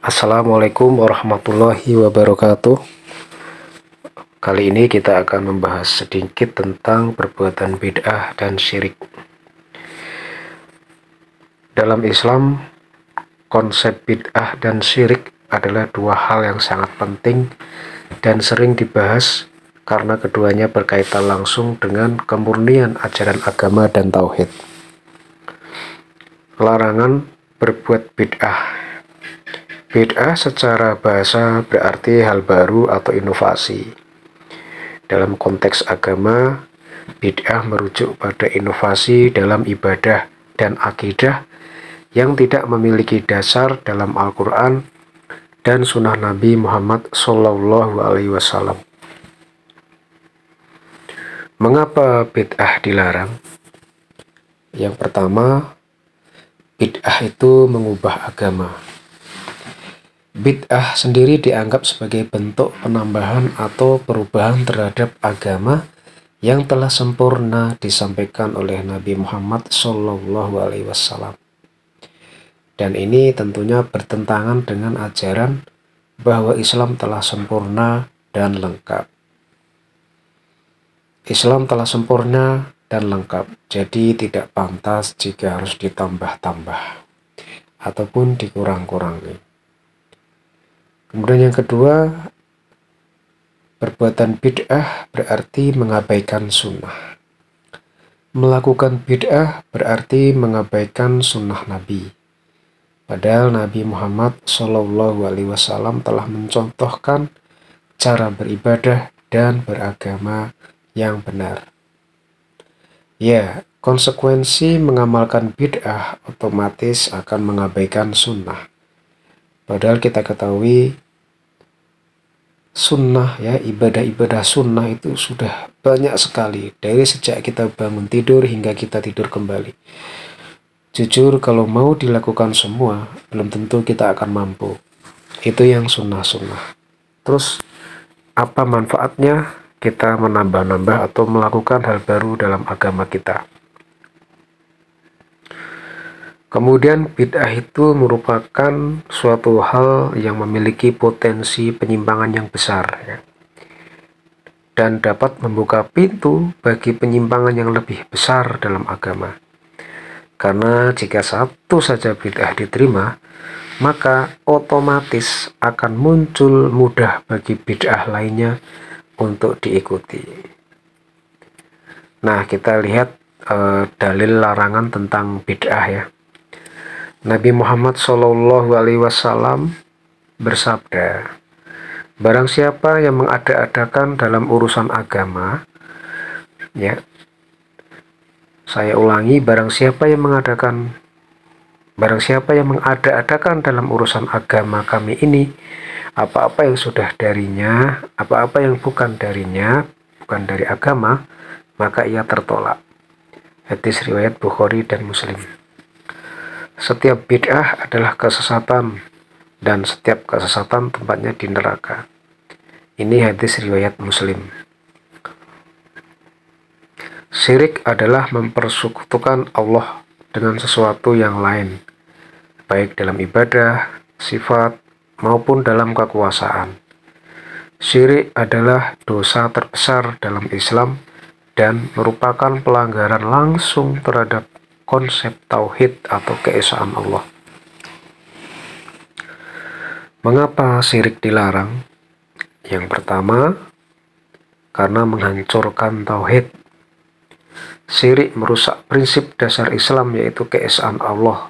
Assalamualaikum warahmatullahi wabarakatuh. Kali ini kita akan membahas sedikit tentang perbuatan bid'ah dan syirik. Dalam Islam, konsep bid'ah dan syirik adalah dua hal yang sangat penting dan sering dibahas karena keduanya berkaitan langsung dengan kemurnian ajaran agama dan tauhid. Larangan berbuat bid'ah. Bid'ah secara bahasa berarti hal baru atau inovasi. Dalam konteks agama, bid'ah merujuk pada inovasi dalam ibadah dan akidah yang tidak memiliki dasar dalam Al-Quran dan Sunnah Nabi Muhammad SAW. Mengapa bid'ah dilarang? Yang pertama, bid'ah itu mengubah agama. Bid'ah sendiri dianggap sebagai bentuk penambahan atau perubahan terhadap agama yang telah sempurna disampaikan oleh Nabi Muhammad SAW. Dan ini tentunya bertentangan dengan ajaran bahwa Islam telah sempurna dan lengkap. Islam telah sempurna dan lengkap, jadi tidak pantas jika harus ditambah-tambah ataupun dikurang-kurangi. Kemudian yang kedua, perbuatan bid'ah berarti mengabaikan sunnah. Melakukan bid'ah berarti mengabaikan sunnah Nabi. Padahal Nabi Muhammad SAW telah mencontohkan cara beribadah dan beragama yang benar. Ya, konsekuensi mengamalkan bid'ah otomatis akan mengabaikan sunnah. Padahal kita ketahui sunnah, ya, ibadah-ibadah sunnah itu sudah banyak sekali dari sejak kita bangun tidur hingga kita tidur kembali. Jujur, kalau mau dilakukan semua belum tentu kita akan mampu. Itu yang sunnah-sunnah. Terus apa manfaatnya kita menambah-nambah atau melakukan hal baru dalam agama kita? Kemudian bid'ah itu merupakan suatu hal yang memiliki potensi penyimpangan yang besar, ya, dan dapat membuka pintu bagi penyimpangan yang lebih besar dalam agama. Karena jika satu saja bid'ah diterima, maka otomatis akan muncul mudah bagi bid'ah lainnya untuk diikuti. Nah, kita lihat dalil larangan tentang bid'ah, ya. Nabi Muhammad SAW bersabda, barang siapa yang mengada-adakan dalam urusan agama, ya, saya ulangi, barang siapa yang mengada-adakan dalam urusan agama kami ini, apa-apa yang sudah darinya, apa-apa yang bukan darinya, bukan dari agama, maka ia tertolak. Hadis riwayat Bukhari dan Muslim. Setiap bid'ah adalah kesesatan dan setiap kesesatan tempatnya di neraka. Ini hadis riwayat Muslim. Syirik adalah mempersekutukan Allah dengan sesuatu yang lain, baik dalam ibadah, sifat, maupun dalam kekuasaan. Syirik adalah dosa terbesar dalam Islam dan merupakan pelanggaran langsung terhadap konsep tauhid atau keesaan Allah. Mengapa syirik dilarang? Yang pertama, karena menghancurkan tauhid. Syirik merusak prinsip dasar Islam, yaitu keesaan Allah.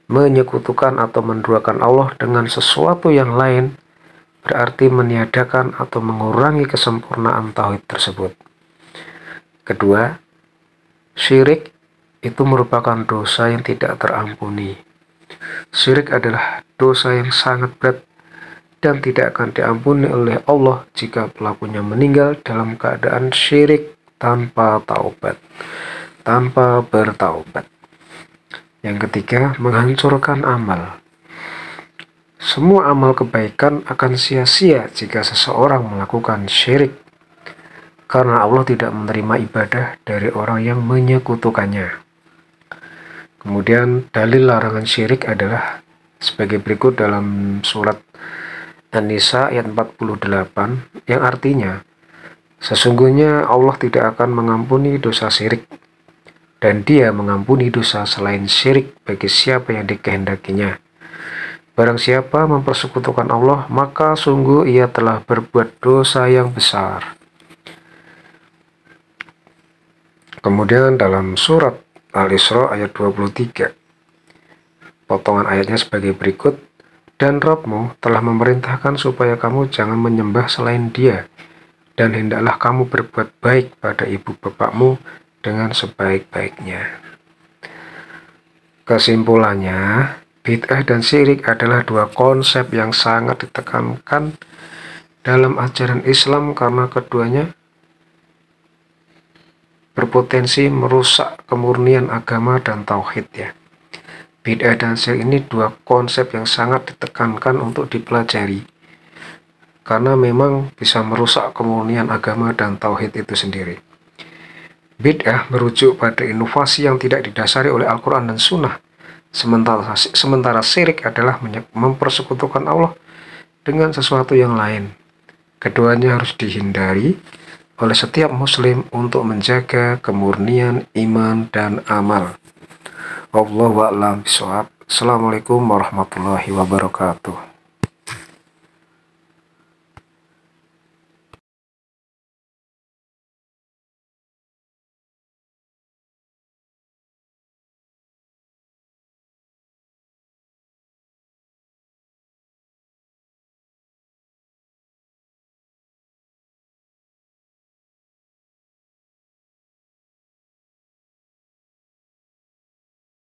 Menyekutukan atau menduakan Allah dengan sesuatu yang lain berarti meniadakan atau mengurangi kesempurnaan tauhid tersebut. Kedua, syirik itu merupakan dosa yang tidak terampuni. Syirik adalah dosa yang sangat berat dan tidak akan diampuni oleh Allah jika pelakunya meninggal dalam keadaan syirik tanpa taubat, tanpa bertaubat. Yang ketiga, menghancurkan amal. Semua amal kebaikan akan sia-sia jika seseorang melakukan syirik, karena Allah tidak menerima ibadah dari orang yang menyekutukannya. Kemudian dalil larangan syirik adalah sebagai berikut dalam surat An-Nisa ayat 48, yang artinya, sesungguhnya Allah tidak akan mengampuni dosa syirik, dan Dia mengampuni dosa selain syirik bagi siapa yang dikehendakinya. Barang siapa mempersekutukan Allah, maka sungguh ia telah berbuat dosa yang besar. Kemudian dalam surat Al-Isra ayat 23, potongan ayatnya sebagai berikut, dan Rabb-mu telah memerintahkan supaya kamu jangan menyembah selain Dia, dan hendaklah kamu berbuat baik pada ibu bapakmu dengan sebaik-baiknya. Kesimpulannya, bid'ah dan syirik adalah dua konsep yang sangat ditekankan dalam ajaran Islam karena keduanya berpotensi merusak kemurnian agama dan tauhid ya. Bid'ah dan syirik ini dua konsep yang sangat ditekankan untuk dipelajari karena memang bisa merusak kemurnian agama dan tauhid itu sendiri. Bid'ah merujuk pada inovasi yang tidak didasari oleh Al-Quran dan Sunnah, sementara syirik adalah mempersekutukan Allah dengan sesuatu yang lain. Keduanya harus dihindari oleh setiap muslim untuk menjaga kemurnian iman dan amal. Wallahu a'lam bishawab. Assalamualaikum warahmatullahi wabarakatuh.